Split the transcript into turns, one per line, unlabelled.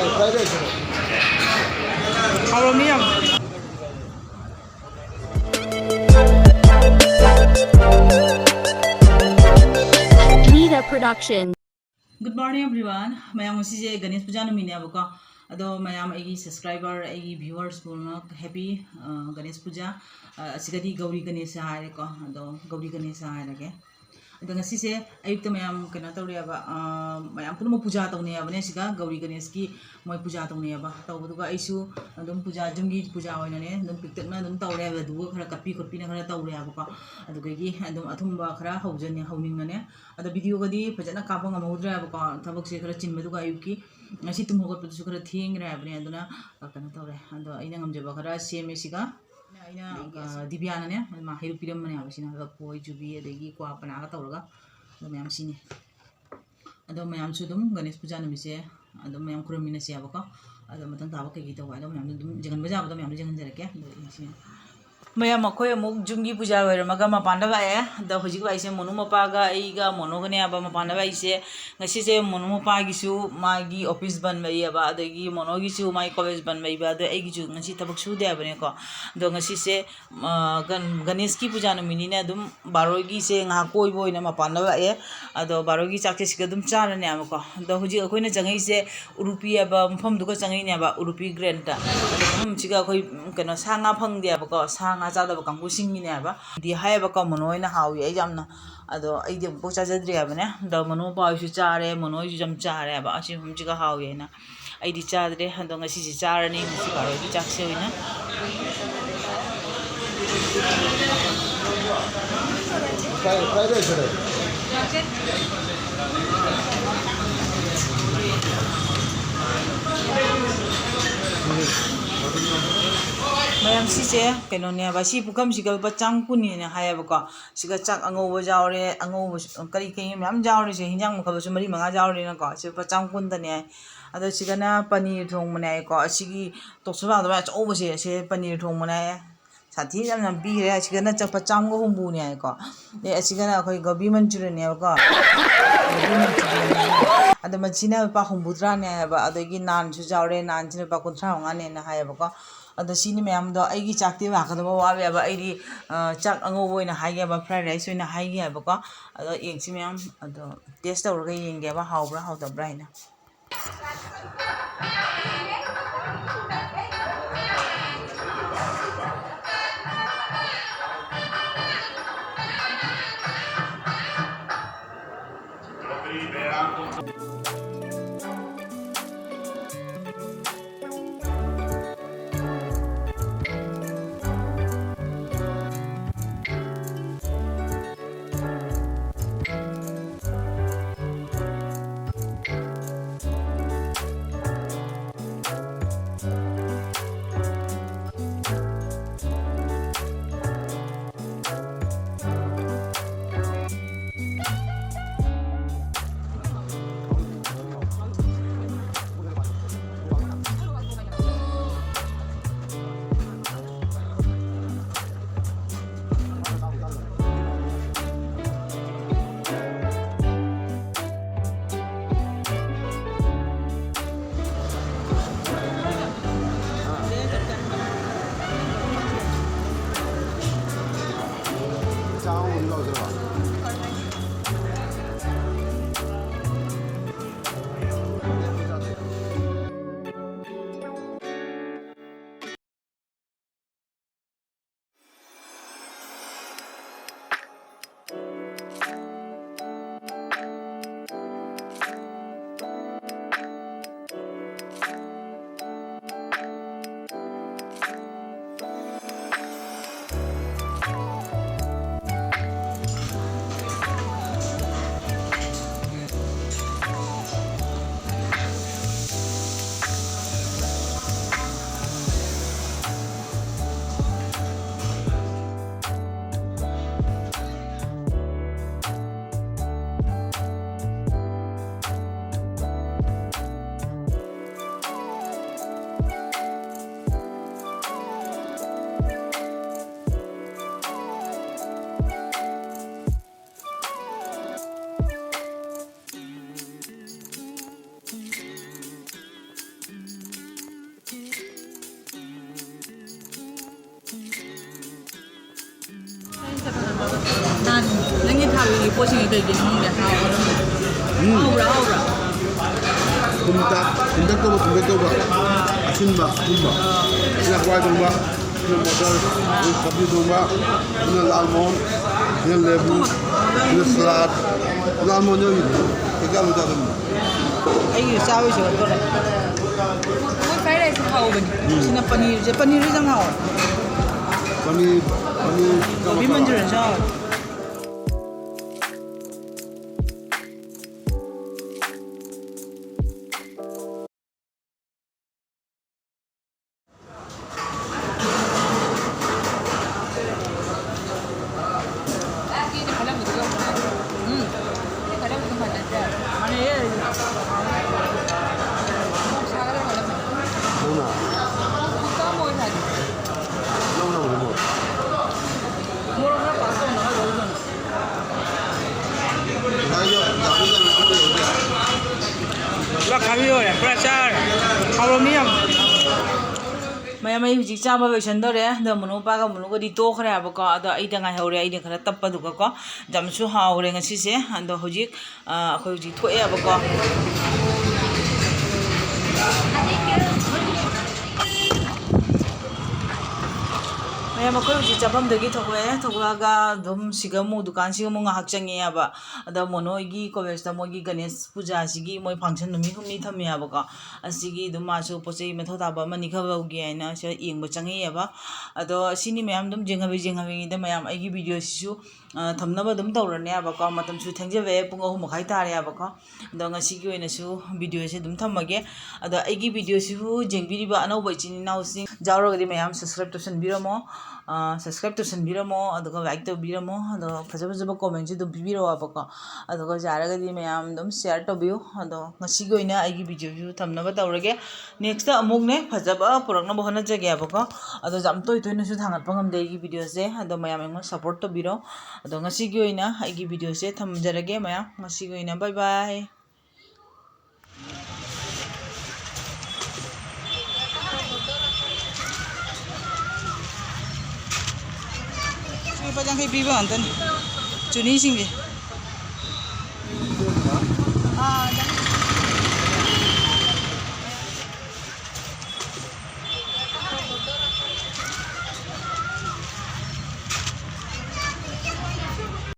Fried rice.
Aluminium.
Nita Production.
Good morning everyone. Mayam ngasi Ganesh Puja numine abuko. Ado mayam agi subscriber agi viewers bono happy Ganesh Puja. Asigadi Gauri Ganesh haire ko. Ado Gauri Ganesh haire ke. Ado ngasi se ayuk to mayam kena tauri aba mayam puno puja taune aba ne siga Gauri Ganesh ki moi puja taune aba. Tau buka isu adum puja jumgi puja oina ne adum piktek na adum taure aba du khara kapi kopi na khara taure aba ko. Ado kegi adum athumba khara haujan ne hauning ne. Ado video gadi fajana kapa ngamudra aba ko thabak se khara chin medu ga ayuki ngasi tum hogot putu khara thing ra aba ne aduna kana taure. Ado aina ngamjaba khara seme siga aina dibyana ne ma hiru piram mane aba sina ga koi jubi adegi kwa pana ga tauraga ado mayam sini. Ado mayam su dum Ganesh Puja namise ado mayam kuramina si aba ko ado matang tawa kegi tawa ado mayam dum jangan baja ado mayam jangan jarake sini. Mayam akhoi amuk jumgi puja loiramaga mapanda bae da hojik baise monu mapaga eiga monogane aba mapanda baise ngasi se monu mapagi su magi office ban bai aba adagi monogi su mai college ban bai ba da eigi ju ngasi tabak su de abane ko do ngasi se Ganesh ki puja no mini ne dum barogi se nga koi boy na mapanda bae ado barogi chakse siga dum chara ne aba ko do hojik akhoi na jangai se urupi aba mpham duga jangai ne aba urupi grand ta mpham siga akhoi kano sanga phang de aba ko sanga chada ba kangbu singine aba di hai ba ka monoi na hawi ai jamna ado ai de bo cha jadri aba ne da mono pa su chare monoi su jam chare aba asi hum ji ga hawi na ai di chadre ando ngasi si chara ni ngasi baro di chakse ina
Fried rice.
mayam sise keno ne ba si pukam sigal ba changpuni ne haya ba ko siga chak angoba jawre angoba kari kai mayam jawre se hinjang makha su mari manga jawre na ko se pa changpun da ne ado siga na paneer thong mane ko sigi toksuba da ba chobo se paneer thong mane sathi jam nam bi re siga na chak pa changgo humbu ne ko ne siga na khoi gobi manchurian ne ko ado machina pa humbudra ne ba ado gi nan su jawre nan chine pa kunthra nga ne na haya ba ko ado sini mayam do aigi chakti ba ka do wa ba aidi chak ango boina haige ba fried rice oina haige ba ko ado yengsi mayam ado taste tawra ga yenge ba hawbra hawdabra ina 난 랭이 타위 뽀싱이 그게 먹는데 하우라 하우라
Tumbek asin ba, sila kuai tumba, sila motor, sila sabji tumba, sila lalmon, sila lebu, sila salad, lalmon yang itu, tiga macam tu.
아이 싸우셔 그래 뭐 프라이드 하우버니 진짜 paneer 좀 하오
Pani,
비만주는 저 mayam ay hujik chaba loisandore da munu paga munu ko di to khare abako ado ai da ngai hore ai de khara tappa du ko jamsu haure ngasi se ando hujik akhoi hujik thoe abako mayam akhoi hujik chabam dagi thokwaga dum sigamu dukan sigamu nga hakchangi aba ada mono igi college da mogi ganesh puja sigi moi function numi humni thami abako asigi dum masu posei methoda ba mani khabaugi aina se ingba changi aba ado sini mayam dum jenghabi da mayam igi video sisu thamnaba dum tawrane abako matam su thengjabe pung 3 makhai tare abako ado ngasigi oina su video se dum thamage ado igi video sihu jengbiriba anau bai chini nau sing jawrogadi mayam subscribe to sanbiramo subscribe to sanbiramo ado like to biramo ado phajaba comment se dum bibiro abako ado jaragadi mayam dum share to biu ado ngasigi oina igi video su thamnaba tawrage next amuk ne phajaba purakna bahana jage abako ado jam toy toy na su thangat pangam de igi video se ado mayam engo support to biro ado ngasigi oina igi video se thamjarage mayam ngasigi oina bye bye Pajang kay biba antan. Chuni singge.